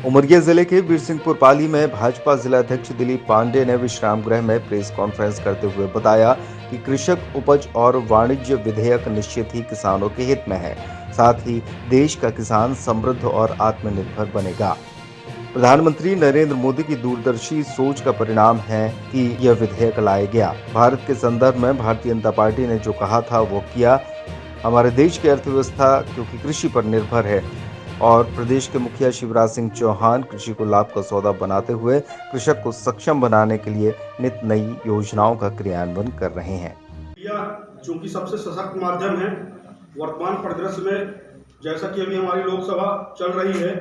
उमरिया जिले के बीरसिंहपुर पाली में भाजपा जिलाध्यक्ष दिलीप पांडे ने विश्राम गृह में प्रेस कॉन्फ्रेंस करते हुए बताया कि कृषक उपज और वाणिज्य विधेयक निश्चित ही किसानों के हित में है। साथ ही देश का किसान समृद्ध और आत्मनिर्भर बनेगा। प्रधानमंत्री नरेंद्र मोदी की दूरदर्शी सोच का परिणाम है कि यह विधेयक लाया गया। भारत के संदर्भ में भारतीय जनता पार्टी ने जो कहा था वो किया। हमारे देश की अर्थव्यवस्था क्योंकि कृषि पर निर्भर है और प्रदेश के मुखिया शिवराज सिंह चौहान कृषि को लाभ का सौदा बनाते हुए कृषक को सक्षम बनाने के लिए नित नई योजनाओं का क्रियान्वयन कर रहे हैं। चूंकि सबसे सशक्त माध्यम है वर्तमान परिदृश्य में, जैसा कि अभी हमारी लोकसभा चल रही है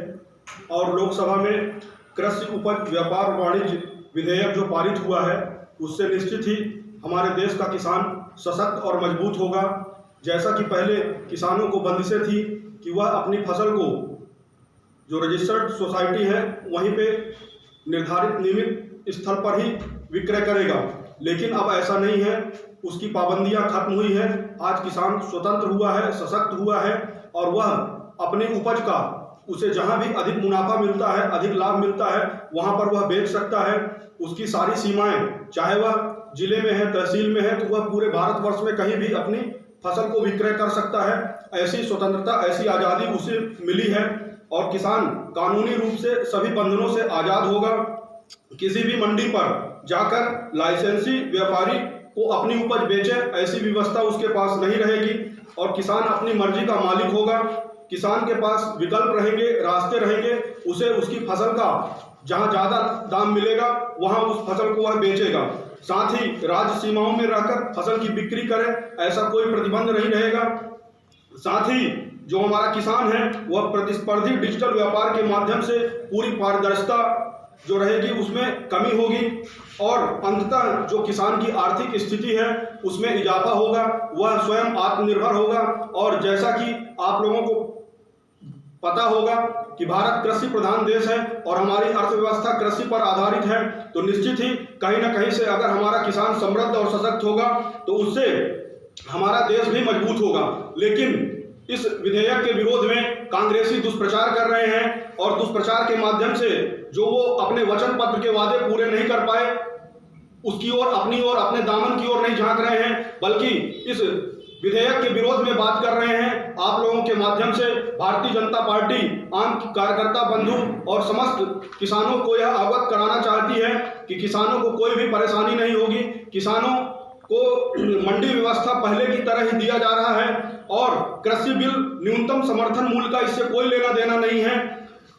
और लोकसभा में कृषि उपज व्यापार वाणिज्य विधेयक जो पारित हुआ है उससे निश्चित ही हमारे देश का किसान सशक्त और मजबूत होगा। जैसा कि पहले किसानों को बंदिशें थी कि वह अपनी फसल को जो रजिस्टर्ड सोसाइटी है वहीं पे निर्धारित नियमित स्थल पर ही विक्रय करेगा, लेकिन अब ऐसा नहीं है। उसकी पाबंदियां खत्म हुई है। आज किसान स्वतंत्र हुआ है, सशक्त हुआ है और वह अपनी उपज का उसे जहां भी अधिक मुनाफा मिलता है, अधिक लाभ मिलता है, वहां पर वह बेच सकता है। उसकी सारी सीमाएं, चाहे वह जिले में है, तहसील में है, तो वह पूरे भारतवर्ष में कहीं भी अपनी फसल को विक्रय कर सकता है। ऐसी स्वतंत्रता, ऐसी आज़ादी उसे मिली है और किसान कानूनी रूप से सभी बंधनों से आज़ाद होगा। किसी भी मंडी पर जाकर लाइसेंसी व्यापारी को अपनी उपज बेचे, ऐसी व्यवस्था उसके पास नहीं रहेगी और किसान अपनी मर्जी का मालिक होगा। किसान के पास विकल्प रहेंगे, रास्ते रहेंगे। उसे उसकी फसल का जहां ज़्यादा दाम मिलेगा वहां उस फसल को वह बेचेगा। साथ ही राज्य सीमाओं में रहकर फसल की बिक्री करे, ऐसा कोई प्रतिबंध नहीं रहेगा। साथ ही जो हमारा किसान है वह प्रतिस्पर्धी डिजिटल व्यापार के माध्यम से पूरी पारदर्शिता जो रहेगी उसमें कमी होगी और अंततः जो किसान की आर्थिक स्थिति है उसमें इजाफा होगा, वह स्वयं आत्मनिर्भर होगा। और जैसा कि आप लोगों को पता होगा कि भारत कृषि प्रधान देश है और हमारी अर्थव्यवस्था कृषि पर आधारित है, तो निश्चित ही कहीं ना कहीं से अगर हमारा किसान समृद्ध और सशक्त होगा तो उससे हमारा देश भी मजबूत होगा। लेकिन इस विधेयक के विरोध में कांग्रेसी दुष्प्रचार कर रहे हैं और दुष्प्रचार के माध्यम से जो वो अपने वचन पत्र के वादे पूरे नहीं कर पाए उसकी ओर, अपनी ओर, अपने दामन की ओर नहीं झांक रहे हैं, बल्कि इस विधेयक के विरोध में बात कर रहे हैं। आप लोगों के माध्यम से भारतीय जनता पार्टी आम कार्यकर्ता बंधु और समस्त किसानों को यह अवगत कराना चाहती है कि किसानों को कोई भी परेशानी नहीं होगी। किसानों को मंडी व्यवस्था पहले की तरह ही दिया जा रहा है और कृषि बिल न्यूनतम समर्थन मूल्य का इससे कोई लेना देना नहीं है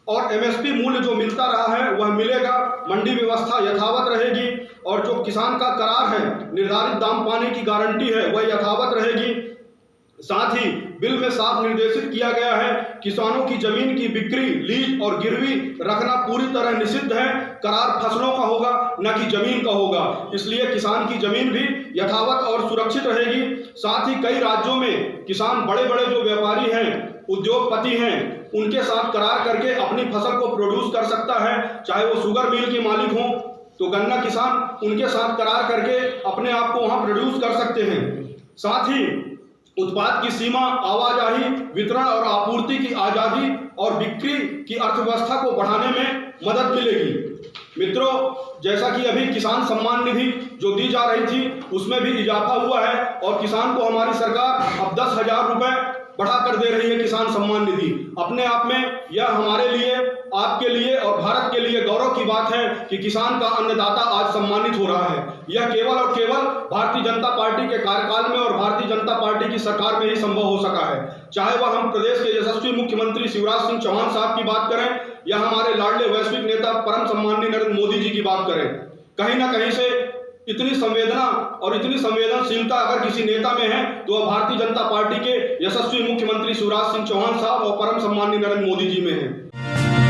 और एमएसपी मूल्य जो मिलता रहा है वह मिलेगा। मंडी व्यवस्था यथावत रहेगी और जो किसान का करार है, निर्धारित दाम पाने की गारंटी है, वह यथावत रहेगी। साथ ही बिल में साफ निर्देशित किया गया है किसानों की जमीन की बिक्री, लीज और गिरवी रखना पूरी तरह निषिद्ध है। करार फसलों का होगा, न कि जमीन का होगा, इसलिए किसान की जमीन भी यथावत और सुरक्षित रहेगी। साथ ही कई राज्यों में किसान बड़े बड़े जो व्यापारी हैं, उद्योगपति हैं, उनके साथ करार करके अपनी फसल को प्रोड्यूस कर सकता है। चाहे वो शुगर मिल के मालिक हों तो गन्ना किसान उनके साथ करार करके अपने आप को वहां प्रोड्यूस कर सकते हैं। साथ ही उत्पाद की सीमा, आवाजाही, वितरण और आपूर्ति की आजादी और बिक्री की अर्थव्यवस्था को बढ़ाने में मदद मिलेगी। मित्रों, जैसा कि अभी किसान सम्मान निधि जो दी जा रही थी उसमें भी इजाफा हुआ है और किसान को हमारी सरकार अब 10,000 रुपए बढ़ा कर दे रही है। किसान सम्मान निधि अपने आप में यह हमारे लिए, आपके लिए और भारत के लिए गौरव की बात है कि किसान का अन्नदाता आज सम्मानित हो रहा है। यह केवल और केवल भारतीय जनता पार्टी के कार्यकाल में और भारतीय जनता पार्टी की सरकार में ही संभव हो सका है। चाहे वह हम प्रदेश के यशस्वी मुख्यमंत्री शिवराज सिंह चौहान साहब की बात करें या हमारे लाडले वैश्विक नेता परम सम्माननीय नरेंद्र मोदी जी की बात करें, कहीं ना कहीं से इतनी संवेदना और इतनी संवेदनशीलता अगर किसी नेता में है तो वह भारतीय जनता पार्टी के यशस्वी मुख्यमंत्री शिवराज सिंह चौहान साहब और परम सम्माननीय नरेंद्र मोदी जी में है।